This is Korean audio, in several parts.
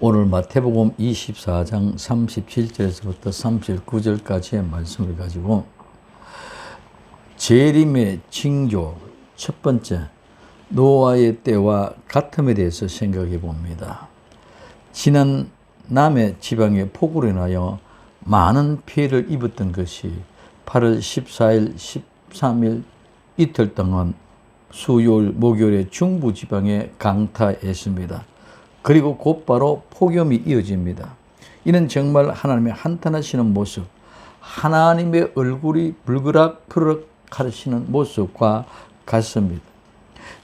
오늘 마태복음 24장 37절에서부터 39절까지의 말씀을 가지고 재림의 징조 첫 번째, 노아의 때와 같음에 대해서 생각해 봅니다. 지난 남해 지방의 폭우로 인하여 많은 피해를 입었던 것이 8월 14일, 13일 이틀 동안 수요일, 목요일에 중부 지방에 강타했습니다. 그리고 곧바로 폭염이 이어집니다. 이는 정말 하나님의 한탄하시는 모습, 하나님의 얼굴이 불그락불그락 하시는 모습과 같습니다.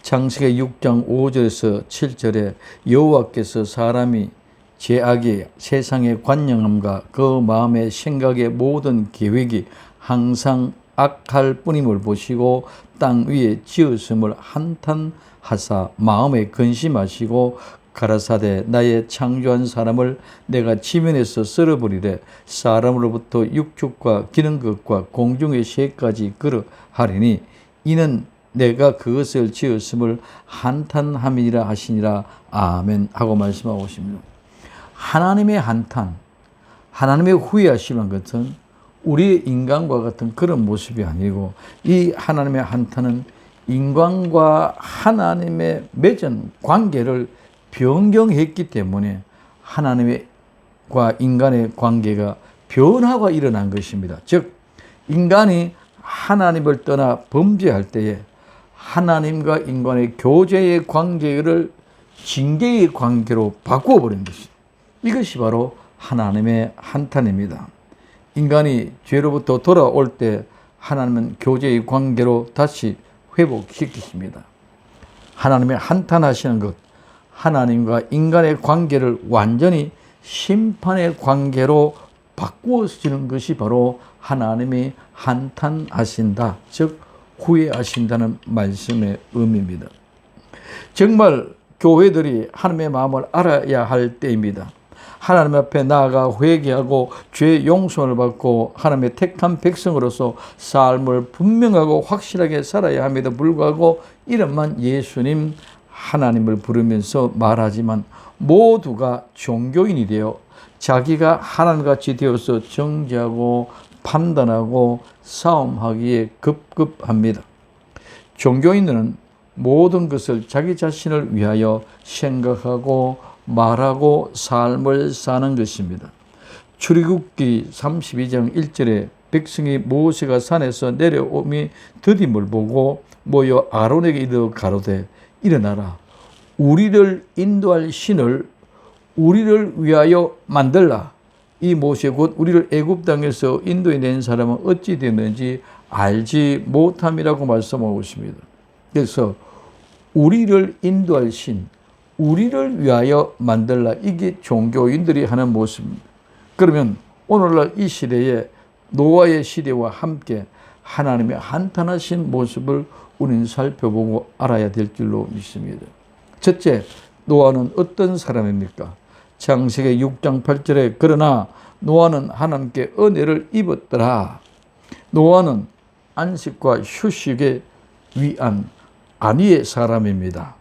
창세기 6장 5절에서 7절에 여호와께서 사람이 죄악의 세상의 관영함과 그 마음의 생각의 모든 계획이 항상 악할 뿐임을 보시고 땅 위에 지었음을 한탄하사 마음에 근심하시고 가라사대 나의 창조한 사람을 내가 지면에서 썰어버리되 사람으로부터 육축과 기는 것과 공중의 새까지 그러하리니 이는 내가 그것을 지었음을 한탄함이라 하시니라. 아멘 하고 말씀하고 있습니다. 하나님의 한탄, 하나님의 후회하시는 것은 우리의 인간과 같은 그런 모습이 아니고, 이 하나님의 한탄은 인간과 하나님의 맺은 관계를 변경했기 때문에 하나님과 인간의 관계가 변화가 일어난 것입니다. 즉, 인간이 하나님을 떠나 범죄할 때에 하나님과 인간의 교제의 관계를 징계의 관계로 바꾸어버린 것입니다. 이것이 바로 하나님의 한탄입니다. 인간이 죄로부터 돌아올 때 하나님은 교제의 관계로 다시 회복시키십니다. 하나님의 한탄하시는 것, 하나님과 인간의 관계를 완전히 심판의 관계로 바꾸어지는 것이 바로 하나님이 한탄하신다, 즉 후회하신다는 말씀의 의미입니다. 정말 교회들이 하나님의 마음을 알아야 할 때입니다. 하나님 앞에 나아가 회개하고 죄 용서를 받고 하나님의 택한 백성으로서 삶을 분명하고 확실하게 살아야 함에도 불구하고 이름만 예수님, 하나님을 부르면서 말하지만 모두가 종교인이 되어 자기가 하나님같이 되어서 정죄하고 판단하고 싸움하기에 급급합니다. 종교인들은 모든 것을 자기 자신을 위하여 생각하고 말하고 삶을 사는 것입니다. 출애굽기 32장 1절에 백성이 모세가 산에서 내려오미 더딤을 보고 모여 아론에게 이르러 가로되 일어나라, 우리를 인도할 신을 우리를 위하여 만들라. 이 모세 곧 우리를 애굽 땅에서 인도해 낸 사람은 어찌 되는지 알지 못함이라고 말씀하고 있습니다. 그래서 우리를 인도할 신, 우리를 위하여 만들라, 이게 종교인들이 하는 모습입니다. 그러면 오늘날 이 시대에 노아의 시대와 함께 하나님의 한탄하신 모습을 우리는 살펴보고 알아야 될 줄로 믿습니다. 첫째, 노아는 어떤 사람입니까? 창세기 6장 8절에 그러나 노아는 하나님께 은혜를 입었더라. 노아는 안식과 휴식에 위한 안위의 사람입니다.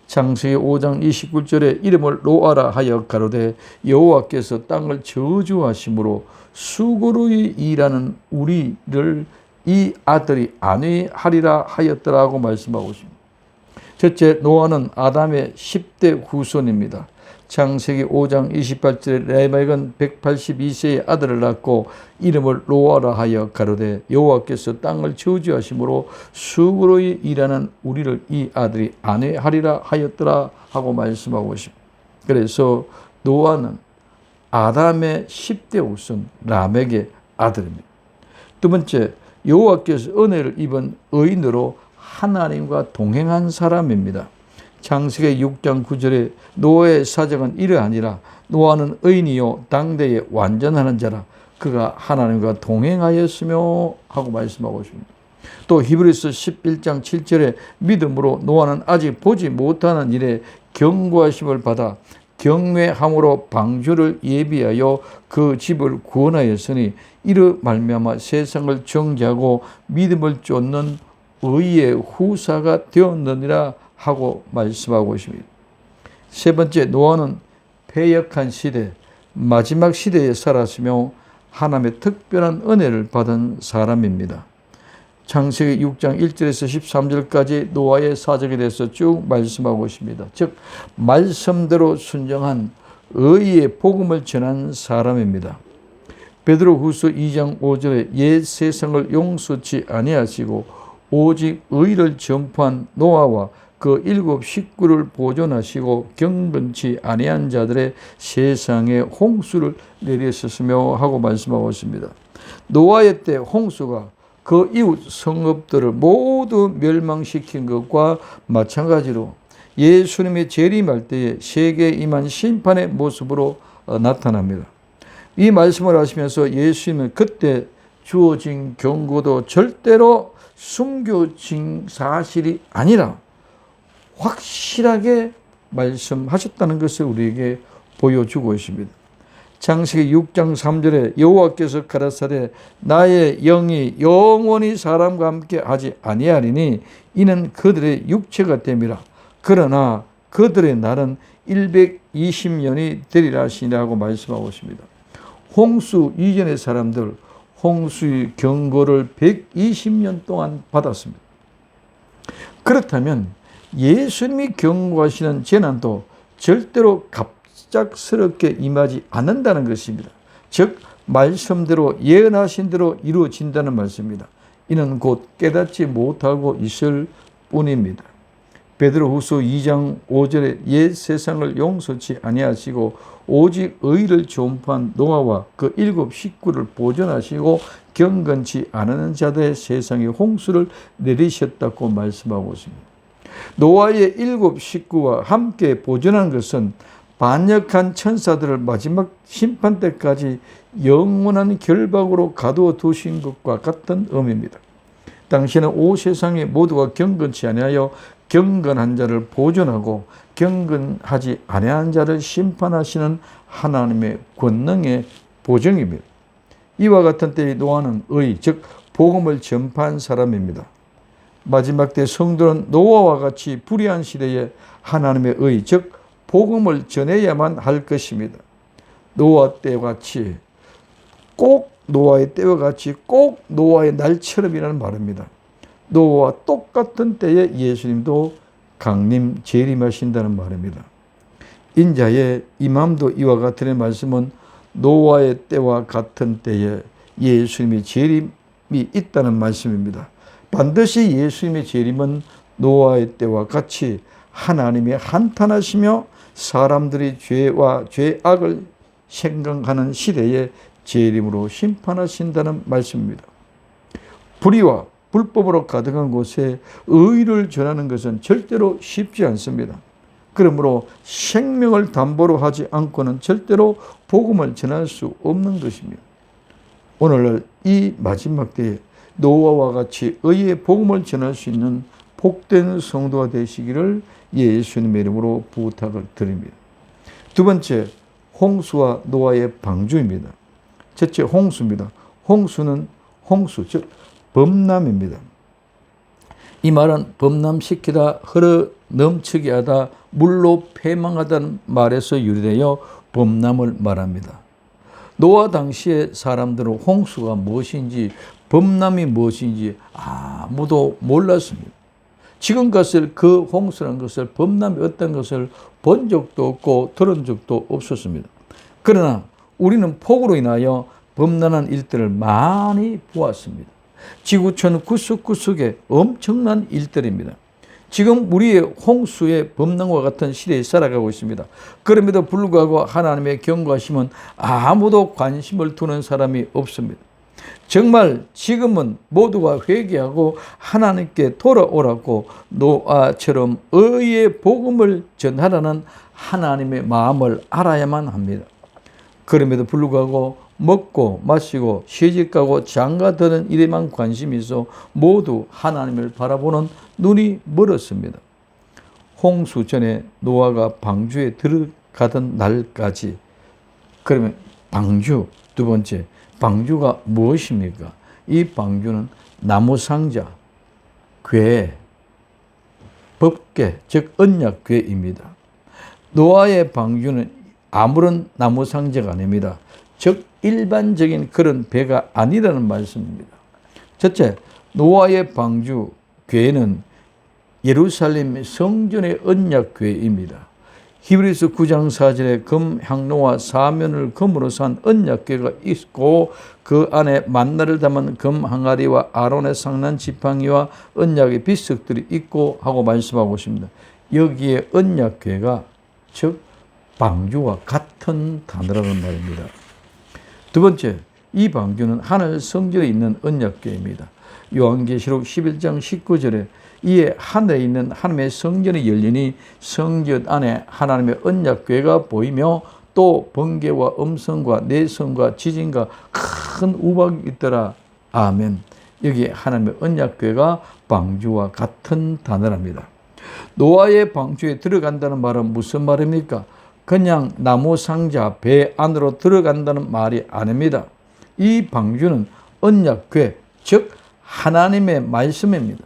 창세기 5장 29절에 이름을 노아라 하여 가로되 여호와께서 땅을 저주하심으로 수고로 일하는 우리를 이 아들이 안위하리라 하였더라고 말씀하고 있습니다. 첫째, 노아는 아담의 10대 후손입니다. 창세기 5장 28절에 레멕은 182세의 아들을 낳고 이름을 노아라 하여 가로되 여호와께서 땅을 저주하심으로 수고로 일하는 우리를 이 아들이 안위하리라 하였더라 하고 말씀하고 있습니다. 그래서 노아는 아담의 10대 후손 라멕의 아들입니다. 두 번째, 여호와께서 은혜를 입은 의인으로 하나님과 동행한 사람입니다. 창세기 6장 9절에 노아의 사정은 이러하니라. 노아는 의인이요 당대에 완전하는 자라. 그가 하나님과 동행하였으며 하고 말씀하고 있습니다. 또 히브리서 11장 7절에 믿음으로 노아는 아직 보지 못하는 일에 경고하심을 받아 경외함으로 방주를 예비하여 그 집을 구원하였으니 이로 말미암아 세상을 정죄하고 믿음을 쫓는 의의 후사가 되었느니라 하고 말씀하고 있습니다. 세 번째, 노아는 패역한 시대, 마지막 시대에 살았으며 하나님의 특별한 은혜를 받은 사람입니다. 창세기 6장 1절에서 13절까지 노아의 사적에 대해서 쭉 말씀하고 있습니다. 즉 말씀대로 순종한 의의 복음을 전한 사람입니다. 베드로후서 2장 5절에 옛 세상을 용서치 아니하시고 오직 의를 전파한 노아와 그 7 식구를 보존하시고 경건치 아니한 자들의 세상에 홍수를 내리셨으며 하고 말씀하고 있습니다. 노아의 때 홍수가 그 이웃 성읍들을 모두 멸망시킨 것과 마찬가지로 예수님이 재림할 때에 세계에 임한 심판의 모습으로 나타납니다. 이 말씀을 하시면서 예수님은 그때 주어진 경고도 절대로 숨겨진 사실이 아니라 확실하게 말씀하셨다는 것을 우리에게 보여주고 있습니다. 창세기 6장 3절에 여호와께서 가라사대 나의 영이 영원히 사람과 함께 하지 아니하리니 이는 그들의 육체가 됨이라. 그러나 그들의 날은 120년이 되리라 하시니라고 말씀하고 있습니다. 홍수 이전의 사람들 홍수의 경고를 120년 동안 받았습니다. 그렇다면 예수님이 경고하시는 재난도 절대로 갑작스럽게 임하지 않는다는 것입니다. 즉 말씀대로 예언하신 대로 이루어진다는 말씀입니다. 이는 곧 깨닫지 못하고 있을 뿐입니다. 베드로후서 2장 5절에 옛 세상을 용서치 아니하시고 오직 의를 전파한 노아와 그 7 식구를 보존하시고 경건치 않은 자들의 세상에 홍수를 내리셨다고 말씀하고 있습니다. 노아의 7 식구와 함께 보존한 것은 반역한 천사들을 마지막 심판 때까지 영원한 결박으로 가두어 두신 것과 같은 의미입니다. 당시에는 온 세상에 모두가 경건치 아니하여 경건한 자를 보존하고 경건하지 아니한 자를 심판하시는 하나님의 권능의 보정입니다. 이와 같은 때에 노아는 의, 즉 복음을 전파한 사람입니다. 마지막 때 성도는 노아와 같이 불의한 시대에 하나님의 의, 즉 복음을 전해야만 할 것입니다. 노아 때와 같이 꼭 노아의 때와 같이 꼭 노아의 날처럼이라는 말입니다. 노아와 똑같은 때에 예수님도 강림 재림하신다는 말입니다. 인자의 임함도 이와 같은 말씀은 노아의 때와 같은 때에 예수님의 재림이 있다는 말씀입니다. 반드시 예수님의 재림은 노아의 때와 같이 하나님이 한탄하시며 사람들이 죄와 죄악을 생각하는 시대에 재림으로 심판하신다는 말씀입니다. 불의와 불법으로 가득한 곳에 의를 전하는 것은 절대로 쉽지 않습니다. 그러므로 생명을 담보로 하지 않고는 절대로 복음을 전할 수 없는 것입니다. 오늘날 이 마지막 때에 노아와 같이 의의 복음을 전할 수 있는 복된 성도가 되시기를 예수님의 이름으로 부탁을 드립니다. 두 번째, 홍수와 노아의 방주입니다. 첫째, 홍수입니다. 홍수는 홍수, 즉 범람입니다. 이 말은 범람시키다, 흘러 넘치게 하다, 물로 패망하다는 말에서 유래되어 범람을 말합니다. 노아 당시의 사람들은 홍수가 무엇인지, 범람이 무엇인지 아무도 몰랐습니다. 지금까지 그 홍수라는 것을, 범람이 어떤 것을 본 적도 없고 들은 적도 없었습니다. 그러나 우리는 폭우로 인하여 범람한 일들을 많이 보았습니다. 지구촌 구석구석에 엄청난 일들입니다. 지금 우리의 홍수의 범람과 같은 시대에 살아가고 있습니다. 그럼에도 불구하고 하나님의 경고하심은 아무도 관심을 두는 사람이 없습니다. 정말 지금은 모두가 회개하고 하나님께 돌아오라고 노아처럼 의의 복음을 전하라는 하나님의 마음을 알아야만 합니다. 그럼에도 불구하고 먹고 마시고 시집가고 장가드는 일에만 관심이 있어 모두 하나님을 바라보는 눈이 멀었습니다. 홍수 전에 노아가 방주에 들어가던 날까지. 그러면 방주, 두 번째, 방주가 무엇입니까? 이 방주는 나무상자, 궤, 법궤, 즉 언약궤입니다. 노아의 방주는 아무런 나무 상자가 아닙니다. 즉 일반적인 그런 배가 아니라는 말씀입니다. 첫째, 노아의 방주 궤는 예루살렘 성전의 언약궤입니다. 히브리서 9장 4절에 금 향로와 사면을 금으로 산 언약궤가 있고 그 안에 만나를 담은 금 항아리와 아론의 상난 지팡이와 언약의 비석들이 있고 하고 말씀하고 있습니다. 여기에 언약궤가 즉 방주와 같은 단어라는 말입니다. 두 번째, 이 방주는 하늘 성전에 있는 언약궤입니다. 요한계시록 11장 19절에 이에 하늘에 있는 하나님의 성전이 열리니 성전 안에 하나님의 언약궤가 보이며 또 번개와 음성과 내성과 지진과 큰 우박이 있더라. 아멘. 여기에 하나님의 언약궤가 방주와 같은 단어랍니다. 노아의 방주에 들어간다는 말은 무슨 말입니까? 그냥 나무 상자 배 안으로 들어간다는 말이 아닙니다. 이 방주는 언약궤, 즉 하나님의 말씀입니다.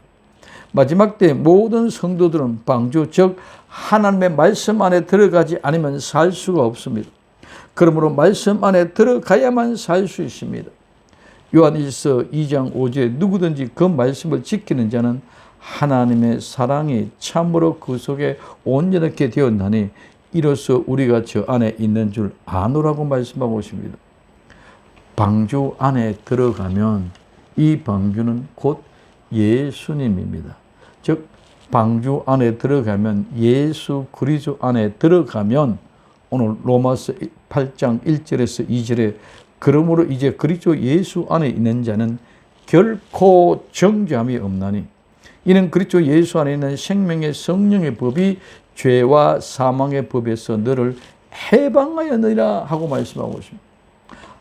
마지막 때 모든 성도들은 방주, 즉 하나님의 말씀 안에 들어가지 않으면 살 수가 없습니다. 그러므로 말씀 안에 들어가야만 살 수 있습니다. 요한일서 2장 5절에 누구든지 그 말씀을 지키는 자는 하나님의 사랑이 참으로 그 속에 온전하게 되었나니 이로써 우리가 저 안에 있는 줄 아노라고 말씀하고 있습니다. 방주 안에 들어가면 이 방주는 곧 예수님입니다. 즉 방주 안에 들어가면 예수 그리스도 안에 들어가면 오늘 로마서 8장 1절에서 2절에 그러므로 이제 그리스도 예수 안에 있는 자는 결코 정죄함이 없나니 이는 그리스도 예수 안에 있는 생명의 성령의 법이 죄와 사망의 법에서 너를 해방하였느니라 하고 말씀하고 있습니다.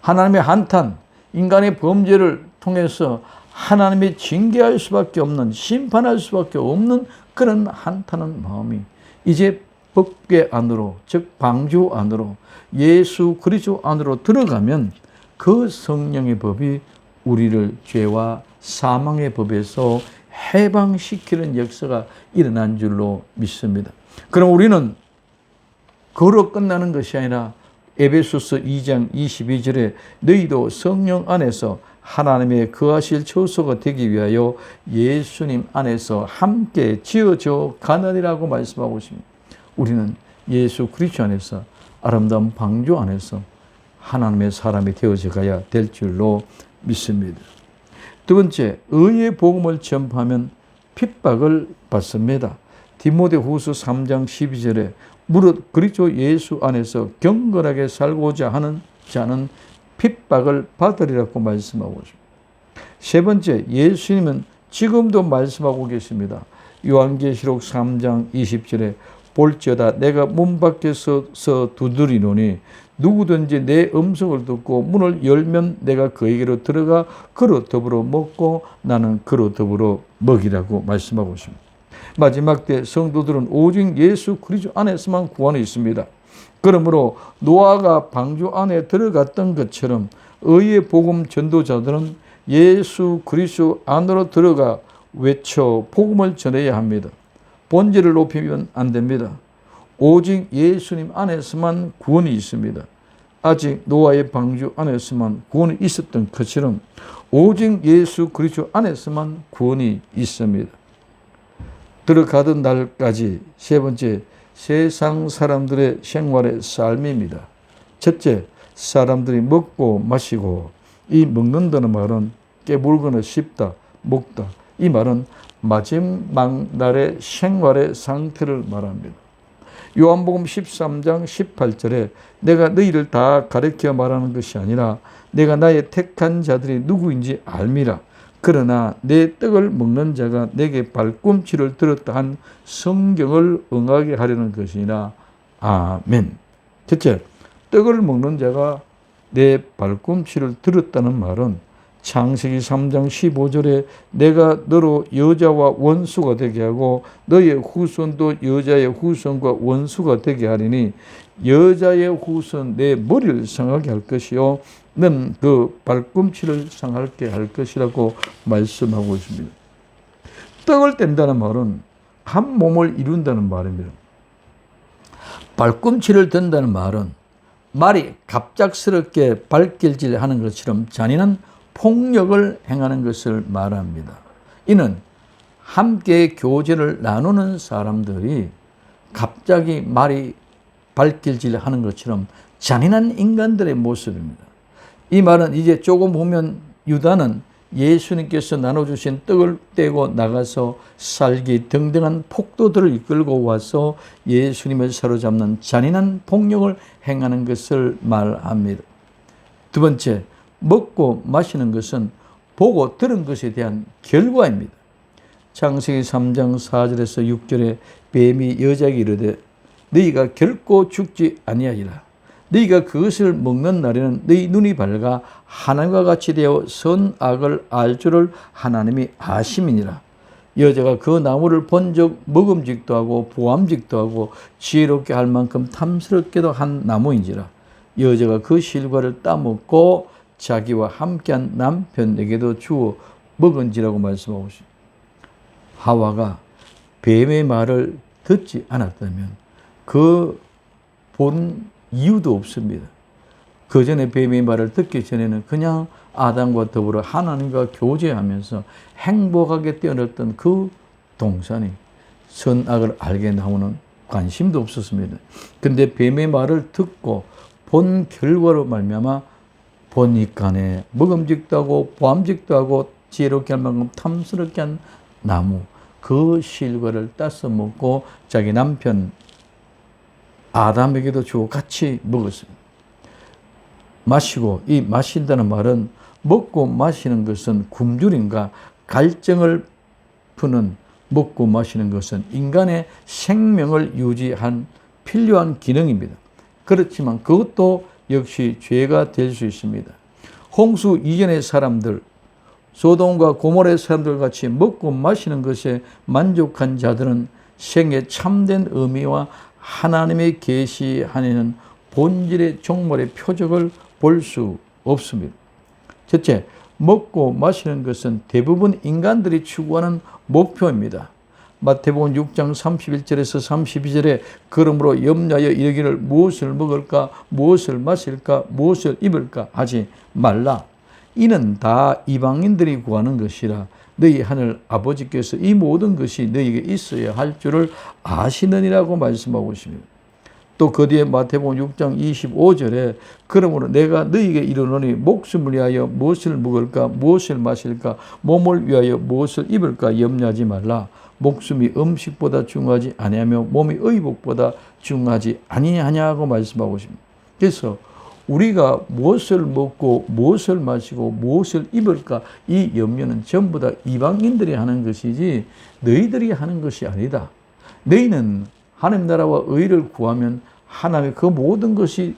하나님의 한탄, 인간의 범죄를 통해서 하나님이 징계할 수밖에 없는, 심판할 수밖에 없는 그런 한탄한 마음이 이제 법궤 안으로, 즉 방주 안으로, 예수 그리스도 안으로 들어가면 그 성령의 법이 우리를 죄와 사망의 법에서 해방시키는 역사가 일어난 줄로 믿습니다. 그럼 우리는 그로 끝나는 것이 아니라 에베소서 2장 22절에 너희도 성령 안에서 하나님의 거하실 처소가 되기 위하여 예수님 안에서 함께 지어져 가느니라고 말씀하고 있습니다. 우리는 예수 그리스도 안에서 아름다운 방주 안에서 하나님의 사람이 되어져 가야 될 줄로 믿습니다. 두 번째, 의의 복음을 전파하면 핍박을 받습니다. 디모데후서 3장 12절에 무릇 그리스도 예수 안에서 경건하게 살고자 하는 자는 핍박을 받으리라고 말씀하고 있습니다. 세 번째, 예수님은 지금도 말씀하고 계십니다. 요한계시록 3장 20절에 볼지어다 내가 문 밖에서 두드리노니 누구든지 내 음성을 듣고 문을 열면 내가 그에게로 들어가 그로 더불어 먹고 나는 그로 더불어 먹이라고 말씀하고 있습니다. 마지막 때 성도들은 오직 예수 그리스도 안에서만 구원이 있습니다. 그러므로 노아가 방주 안에 들어갔던 것처럼 의의 복음 전도자들은 예수 그리스도 안으로 들어가 외쳐 복음을 전해야 합니다. 본질을 높이면 안 됩니다. 오직 예수님 안에서만 구원이 있습니다. 아직 노아의 방주 안에서만 구원이 있었던 것처럼 오직 예수 그리스도 안에서만 구원이 있습니다. 들어가던 날까지 세 번째, 세상 사람들의 생활의 삶입니다. 첫째, 사람들이 먹고 마시고, 이 먹는다는 말은 깨물거나 씹다, 먹다. 이 말은 마지막 날의 생활의 상태를 말합니다. 요한복음 13장 18절에 내가 너희를 다 가르쳐 말하는 것이 아니라 내가 나의 택한 자들이 누구인지 알미라. 그러나 내 떡을 먹는 자가 내게 발꿈치를 들었다 한 성경을 응하게 하려는 것이니라. 아멘. 첫째, 떡을 먹는 자가 내 발꿈치를 들었다는 말은 창세기 3장 15절에 내가 너로 여자와 원수가 되게 하고 너의 후손도 여자의 후손과 원수가 되게 하리니 여자의 후손 내 머리를 상하게 할 것이요 는 그 발꿈치를 상하게 할 것이라고 말씀하고 있습니다. 떡을 뗀다는 말은 한 몸을 이룬다는 말입니다. 발꿈치를 든다는 말은 말이 갑작스럽게 발길질하는 것처럼 잔인한 폭력을 행하는 것을 말합니다. 이는 함께 교제를 나누는 사람들이 갑자기 말이 발길질하는 것처럼 잔인한 인간들의 모습입니다. 이 말은 이제 조금 보면 유다는 예수님께서 나눠주신 떡을 떼고 나가서 살기 등등한 폭도들을 이끌고 와서 예수님을 사로잡는 잔인한 폭력을 행하는 것을 말합니다. 두 번째, 먹고 마시는 것은 보고 들은 것에 대한 결과입니다. 창세기 3장 4절에서 6절에 뱀이 여자에게 이르되 너희가 결코 죽지 아니하리라. 너희가 그것을 먹는 날에는 너희 눈이 밝아 하나님과 같이 되어 선악을 알 줄을 하나님이 아심이니라. 여자가 그 나무를 본즉 먹음직도 하고 보암직도 하고 지혜롭게 할 만큼 탐스럽게도 한 나무인지라. 여자가 그 실과를 따먹고 자기와 함께한 남편에게도 주어 먹은지라고 말씀하고 있습니다. 하와가 뱀의 말을 듣지 않았다면 그 본 이유도 없습니다. 그 전에 뱀의 말을 듣기 전에는 그냥 아담과 더불어 하나님과 교제하면서 행복하게 뛰어놀던 그 동산이 선악을 알게 나오는 관심도 없었습니다. 근데 뱀의 말을 듣고 본 결과로 말미암아 보니까네 먹음직도 하고 보암직도 하고 지혜롭게 할 만큼 탐스럽게 한 나무, 그 실과를 따서 먹고 자기 남편 아담에게도 주고 같이 먹었습니다. 마시고, 이 마신다는 말은 먹고 마시는 것은 굶주림과 갈증을 푸는, 먹고 마시는 것은 인간의 생명을 유지한 필요한 기능입니다. 그렇지만 그것도 역시 죄가 될 수 있습니다. 홍수 이전의 사람들, 소돔과 고모라의 사람들 같이 먹고 마시는 것에 만족한 자들은 생의 참된 의미와 하나님의 계시하는 본질의 종말의 표적을 볼 수 없습니다. 첫째, 먹고 마시는 것은 대부분 인간들이 추구하는 목표입니다. 마태복음 6장 31절에서 32절에 그러므로 염려하여 이르기를 무엇을 먹을까, 무엇을 마실까, 무엇을 입을까 하지 말라. 이는 다 이방인들이 구하는 것이라 너희 하늘 아버지께서 이 모든 것이 너희에게 있어야 할 줄을 아시느니라고 말씀하고 있습니다. 또 그 뒤에 마태복음 6장 25절에 그러므로 내가 너희에게 이르노니 목숨을 위하여 무엇을 먹을까 무엇을 마실까 몸을 위하여 무엇을 입을까 염려하지 말라. 목숨이 음식보다 중요하지 아니하며 몸이 의복보다 중요하지 아니하냐고 말씀하고 있습니다. 그래서 우리가 무엇을 먹고 무엇을 마시고 무엇을 입을까 이 염려는 전부 다 이방인들이 하는 것이지 너희들이 하는 것이 아니다. 너희는 하나님 나라와 의를 구하면 하나님의 그 모든 것이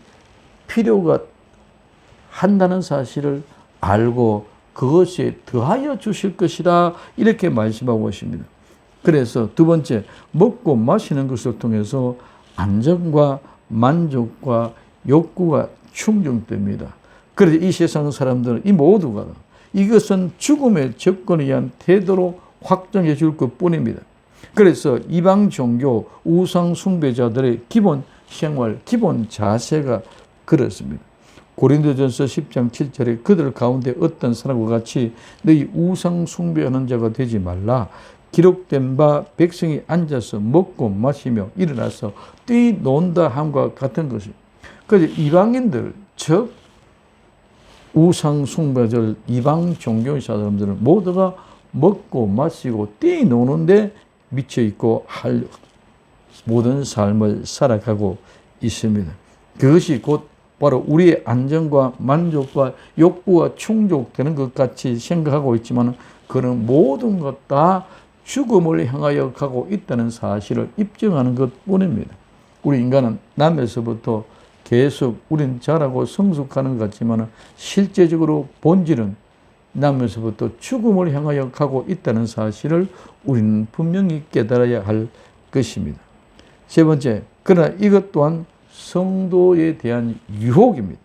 필요가 한다는 사실을 알고 그것에 더하여 주실 것이라 이렇게 말씀하고 있습니다. 그래서 두 번째, 먹고 마시는 것을 통해서 안정과 만족과 욕구가 충족됩니다. 그래서 이 세상 사람들은 이 모두가 이것은 죽음의 접근에 의한 태도로 확정해 줄 것뿐입니다. 그래서 이방 종교 우상 숭배자들의 기본 생활, 기본 자세가 그렇습니다. 고린도전서 10장 7절에 그들 가운데 어떤 사람과 같이 너희 우상 숭배하는 자가 되지 말라. 기록된 바 백성이 앉아서 먹고 마시며 일어나서 뛰논다 함과 같은 것입니다. 그래서 이방인들, 즉 우상 숭배자 이방 종교의 사람들은 모두가 먹고 마시고 뛰노는데 미쳐 있고 할 모든 삶을 살아가고 있습니다. 그것이 곧 바로 우리의 안정과 만족과 욕구가 충족되는 것 같이 생각하고 있지만 그런 모든 것 다 죽음을 향하여 가고 있다는 사실을 입증하는 것뿐입니다. 우리 인간은 남에서부터 계속 우린 자라고 성숙하는 것 같지만 실제적으로 본질은 남에서부터 죽음을 향하여 가고 있다는 사실을 우리는 분명히 깨달아야 할 것입니다. 세 번째, 그러나 이것 또한 성도에 대한 유혹입니다.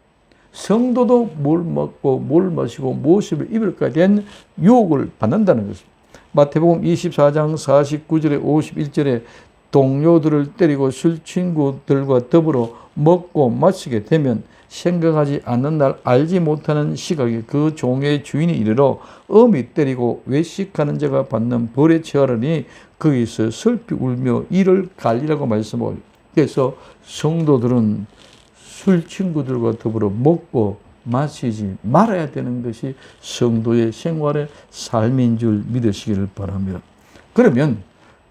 성도도 뭘 먹고 뭘 마시고 무엇을 입을까에 대한 유혹을 받는다는 것입니다. 마태복음 24장 49절에 51절에 동료들을 때리고 술 친구들과 더불어 먹고 마시게 되면 생각하지 않는 날 알지 못하는 시각에 그 종의 주인이 이르러 엄히 때리고 외식하는 자가 받는 벌에 처하리니 거기서 슬피 울며 이를 갈리라고 말씀하고, 그래서 성도들은 술 친구들과 더불어 먹고 마시지 말아야 되는 것이 성도의 생활의 삶인 줄 믿으시기를 바랍니다. 그러면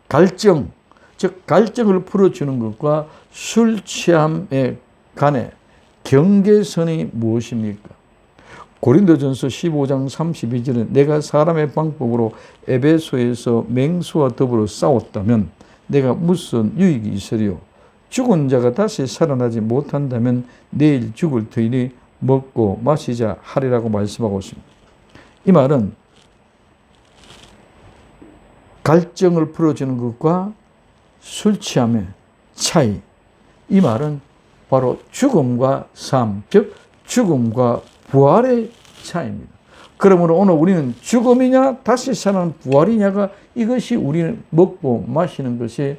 갈증, 즉 갈증을 풀어주는 것과 술 취함에 간의 경계선이 무엇입니까? 고린도전서 15장 32절에 내가 사람의 방법으로 에베소에서 맹수와 더불어 싸웠다면 내가 무슨 유익이 있으리요? 죽은 자가 다시 살아나지 못한다면 내일 죽을 터이니 먹고 마시자 하리라고 말씀하고 있습니다. 이 말은 갈증을 풀어주는 것과 술 취함의 차이, 이 말은 바로 죽음과 삶, 즉 죽음과 부활의 차이입니다. 그러므로 오늘 우리는 죽음이냐 다시 사는 부활이냐가, 이것이 우리는 먹고 마시는 것이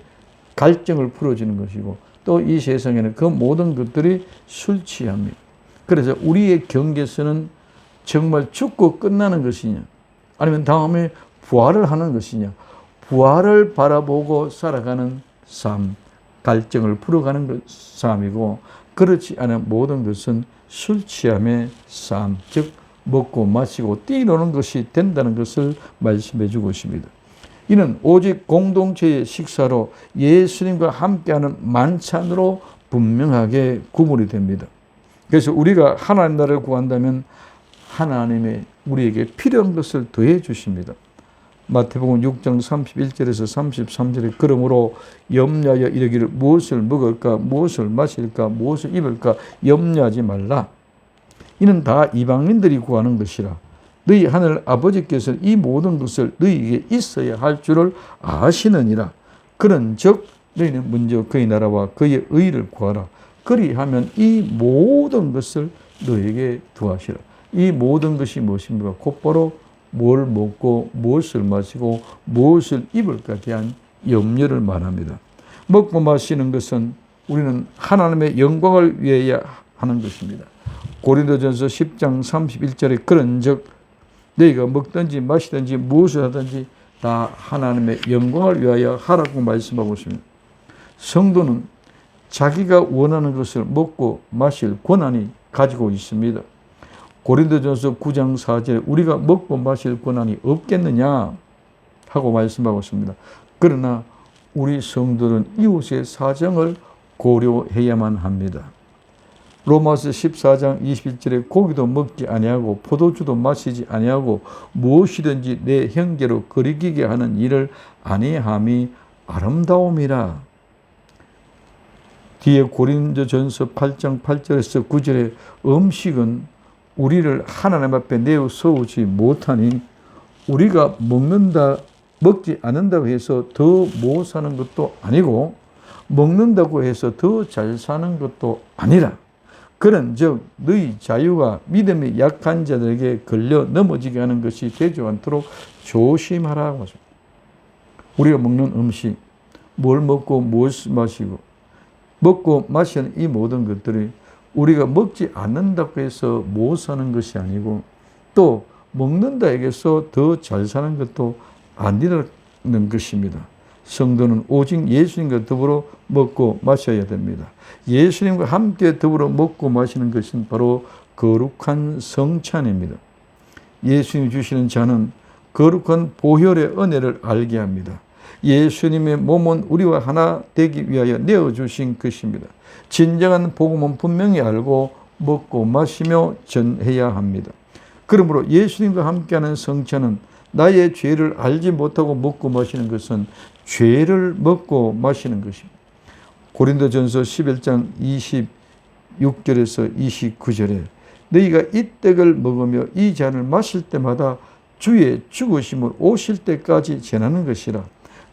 갈증을 풀어주는 것이고, 또 이 세상에는 그 모든 것들이 술 취합니다. 그래서 우리의 경계선은 정말 죽고 끝나는 것이냐, 아니면 다음에 부활을 하는 것이냐, 부활을 바라보고 살아가는 삶, 갈증을 풀어가는 삶이고, 그렇지 않은 모든 것은 술 취함의 삶, 즉 먹고 마시고 뛰노는 것이 된다는 것을 말씀해 주고 있습니다. 이는 오직 공동체의 식사로 예수님과 함께하는 만찬으로 분명하게 구분이 됩니다. 그래서 우리가 하나님 나라를 구한다면 하나님의 우리에게 필요한 것을 더해 주십니다. 마태복음 6장 31절에서 33절에 그러므로 염려하여 이르기를 무엇을 먹을까, 무엇을 마실까, 무엇을 입을까 염려하지 말라. 이는 다 이방인들이 구하는 것이라. 너희 하늘 아버지께서 이 모든 것을 너희에게 있어야 할 줄을 아시느니라. 그런즉 너희는 먼저 그의 나라와 그의 의를 구하라. 그리하면 이 모든 것을 너희에게 더하시라. 이 모든 것이 무엇입니까? 곧바로 뭘 먹고 무엇을 마시고 무엇을 입을까에 대한 염려를 말합니다. 먹고 마시는 것은 우리는 하나님의 영광을 위하여 하는 것입니다. 고린도전서 10장 31절에 그런즉 너희가 먹든지 마시든지 무엇을 하든지 다 하나님의 영광을 위하여 하라고 말씀하고 있습니다. 성도는 자기가 원하는 것을 먹고 마실 권한이 가지고 있습니다. 고린도전서 9장 4절에 우리가 먹고 마실 권한이 없겠느냐 하고 말씀하고 있습니다. 그러나 우리 성도는 이웃의 사정을 고려해야만 합니다. 로마서 14장 21절에 고기도 먹지 아니하고 포도주도 마시지 아니하고 무엇이든지 내 형제로 거리기게 하는 일을 아니함이 아름다움이라. 뒤에 고린도전서 8장 8절에서 9절에 음식은 우리를 하나님 앞에 내어 세우지 못하니 우리가 먹지 않는다고 해서 더 못 사는 것도 아니고 먹는다고 해서 더 잘 사는 것도 아니라. 그런즉 너희 자유가 믿음이 약한 자들에게 걸려 넘어지게 하는 것이 되지 않도록 조심하라고 하십니다. 우리가 먹는 음식, 뭘 먹고 무엇을 마시고 먹고 마시는 이 모든 것들이 우리가 먹지 않는다고 해서 못 사는 것이 아니고 또 먹는다 해서 더 잘 사는 것도 아니라는 것입니다. 성도는 오직 예수님과 더불어 먹고 마셔야 됩니다. 예수님과 함께 더불어 먹고 마시는 것은 바로 거룩한 성찬입니다. 예수님이 주시는 잔은 거룩한 보혈의 은혜를 알게 합니다. 예수님의 몸은 우리와 하나 되기 위하여 내어주신 것입니다. 진정한 복음은 분명히 알고 먹고 마시며 전해야 합니다. 그러므로 예수님과 함께하는 성찬은 나의 죄를 알지 못하고 먹고 마시는 것은 죄를 먹고 마시는 것입니다. 고린도전서 11장 26절에서 29절에 너희가 이 떡을 먹으며 이 잔을 마실 때마다 주의 죽으심을 오실 때까지 전하는 것이라.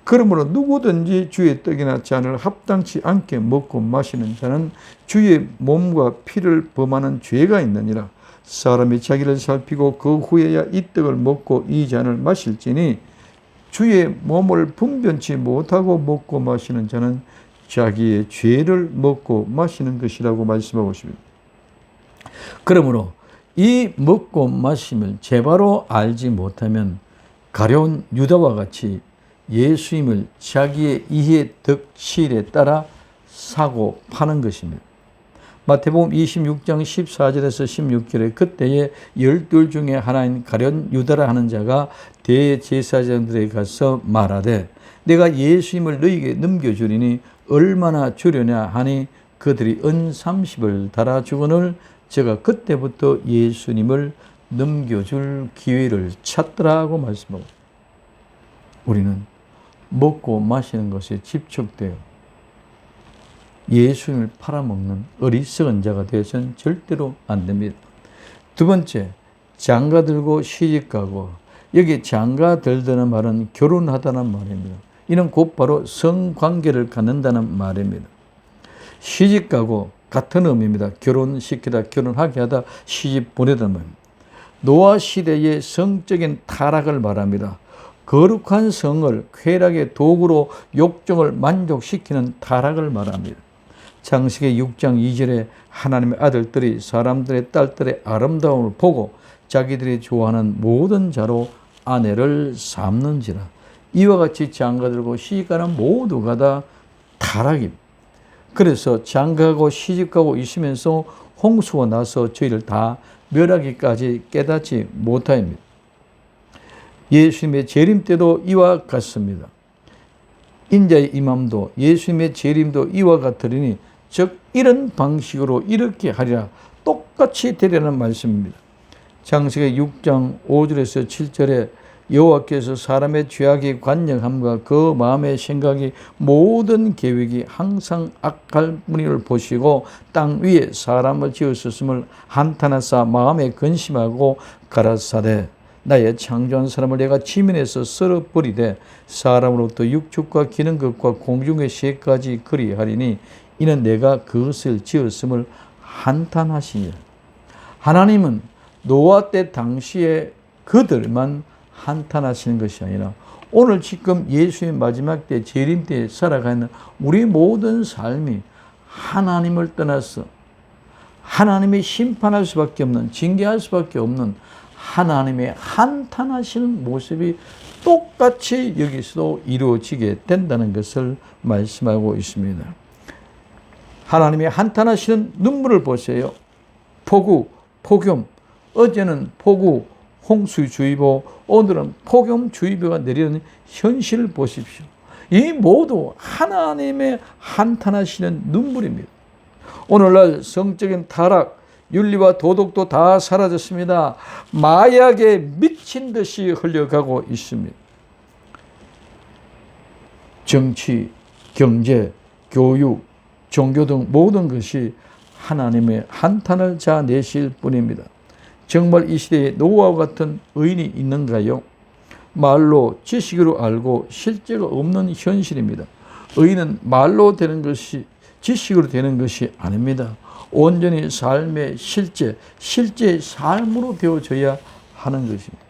그러므로 누구든지 주의 떡이나 잔을 합당치 않게 먹고 마시는 자는 주의 몸과 피를 범하는 죄가 있느니라. 사람이 자기를 살피고 그 후에야 이 떡을 먹고 이 잔을 마실지니 주의 몸을 분변치 못하고 먹고 마시는 자는 자기의 죄를 먹고 마시는 것이라고 말씀하고 있습니다. 그러므로 이 먹고 마심을 제바로 알지 못하면 가룟 유다와 같이 예수님을 자기의 이해 덕실에 따라 사고 파는 것입니다. 마태복음 26장 14절에서 16절에 그때에 12 중에 하나인 가룟 유다라 하는 자가 대제사장들에게 가서 말하되 내가 예수님을 너희에게 넘겨주리니 얼마나 주려냐 하니 그들이 은 30을 달아주거늘 제가 그때부터 예수님을 넘겨줄 기회를 찾더라고 말씀하고, 우리는 먹고 마시는 것에 집착되어 예수님을 팔아먹는 어리석은 자가 되어서는 절대로 안 됩니다. 두 번째, 장가 들고 시집 가고, 여기 장가 들다는 말은 결혼하다는 말입니다. 이는 곧바로 성관계를 갖는다는 말입니다. 시집 가고 같은 의미입니다. 결혼시키다, 결혼하게 하다, 시집 보내다는 말입니다. 노아 시대의 성적인 타락을 말합니다. 거룩한 성을 쾌락의 도구로 욕정을 만족시키는 타락을 말합니다. 창세기 6장 2절에 하나님의 아들들이 사람들의 딸들의 아름다움을 보고 자기들이 좋아하는 모든 자로 아내를 삼는지라. 이와 같이 장가들고 시집가는 모두가 다 타락입니다. 그래서 장가가고 시집가고 있으면서 홍수가 나서 저희를 다 멸하기까지 깨닫지 못하입니다. 예수님의 재림 때도 이와 같습니다. 인자의 임함도 예수님의 재림도 이와 같으리니 즉 이런 방식으로 이렇게 하리라 똑같이 되리라는 말씀입니다. 창세기 6장 5절에서 7절에 여호와께서 사람의 죄악이 관영함과 그 마음의 생각이 모든 계획이 항상 악할 무리를 보시고 땅 위에 사람을 지으셨음을 한탄하사 마음에 근심하고 가라사대 나의 창조한 사람을 내가 지면에서 썰어버리되 사람으로부터 육축과 기는 것과 공중의 새까지 그리하리니 이는 내가 그것을 지었음을 한탄하시니라. 하나님은 노아 때 당시에 그들만 한탄하시는 것이 아니라 오늘 지금 예수의 마지막 때 재림 때 살아가는 우리 모든 삶이 하나님을 떠나서 하나님이 심판할 수밖에 없는, 징계할 수밖에 없는 하나님의 한탄하시는 모습이 똑같이 여기서도 이루어지게 된다는 것을 말씀하고 있습니다. 하나님의 한탄하시는 눈물을 보세요. 폭우, 폭염, 어제는 폭우, 홍수주의보, 오늘은 폭염주의보가 내리는 현실을 보십시오. 이 모두 하나님의 한탄하시는 눈물입니다. 오늘날 성적인 타락, 윤리와 도덕도 다 사라졌습니다. 마약에 미친 듯이 흘려가고 있습니다. 정치, 경제, 교육, 종교 등 모든 것이 하나님의 한탄을 자내실 뿐입니다. 정말 이 시대에 노아와 같은 의인이 있는가요? 말로 지식으로 알고 실제가 없는 현실입니다. 의인은 말로 되는 것이 지식으로 되는 것이 아닙니다. 온전히 삶의 실제 삶으로 되어져야 하는 것입니다.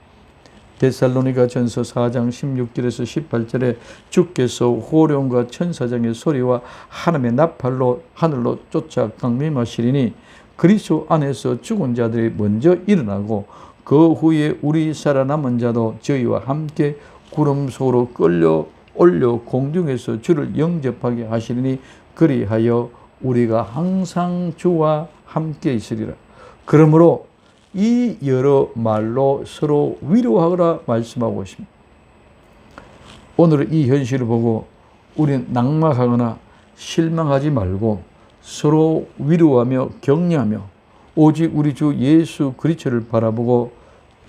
데살로니가 전서 4장 16절에서 18절에 주께서 호령과 천사장의 소리와 하나님의 나팔로 하늘로 쫓아 강림하시리니 그리스도 안에서 죽은 자들이 먼저 일어나고 그 후에 우리 살아남은 자도 저희와 함께 구름 속으로 끌려 올려 공중에서 주를 영접하게 하시리니 그리하여 우리가 항상 주와 함께 있으리라. 그러므로 이 여러 말로 서로 위로하라 말씀하고 있습니다. 오늘 이 현실을 보고 우리는 낙망하거나 실망하지 말고 서로 위로하며 격려하며 오직 우리 주 예수 그리스도를 바라보고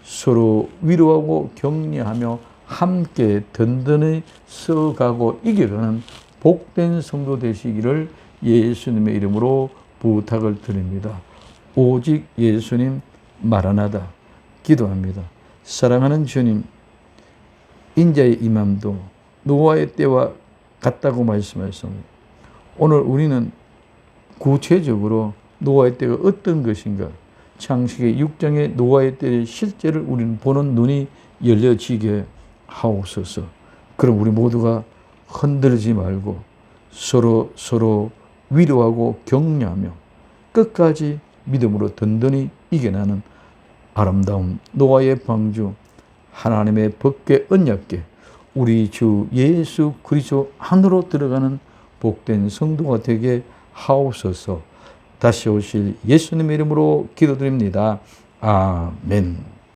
서로 위로하고 격려하며 함께 든든히 서가고 이겨가는 복된 성도 되시기를 예수님의 이름으로 부탁을 드립니다. 오직 예수님 마라나다 기도합니다. 사랑하는 주님, 인자의 임함도 노아의 때와 같다고 말씀하셨습니다. 오늘 우리는 구체적으로 노아의 때가 어떤 것인가, 창세기 6장의 노아의 때의 실제를 우리는 보는 눈이 열려지게 하옵소서. 그럼 우리 모두가 흔들리지 말고 서로 위로하고 격려하며 끝까지 믿음으로 든든히 이겨나는 아름다운 노아의 방주, 하나님의 법궤 언약궤, 우리 주 예수 그리스도 안으로 들어가는 복된 성도가 되게 하옵소서. 다시 오실 예수님의 이름으로 기도드립니다. 아멘.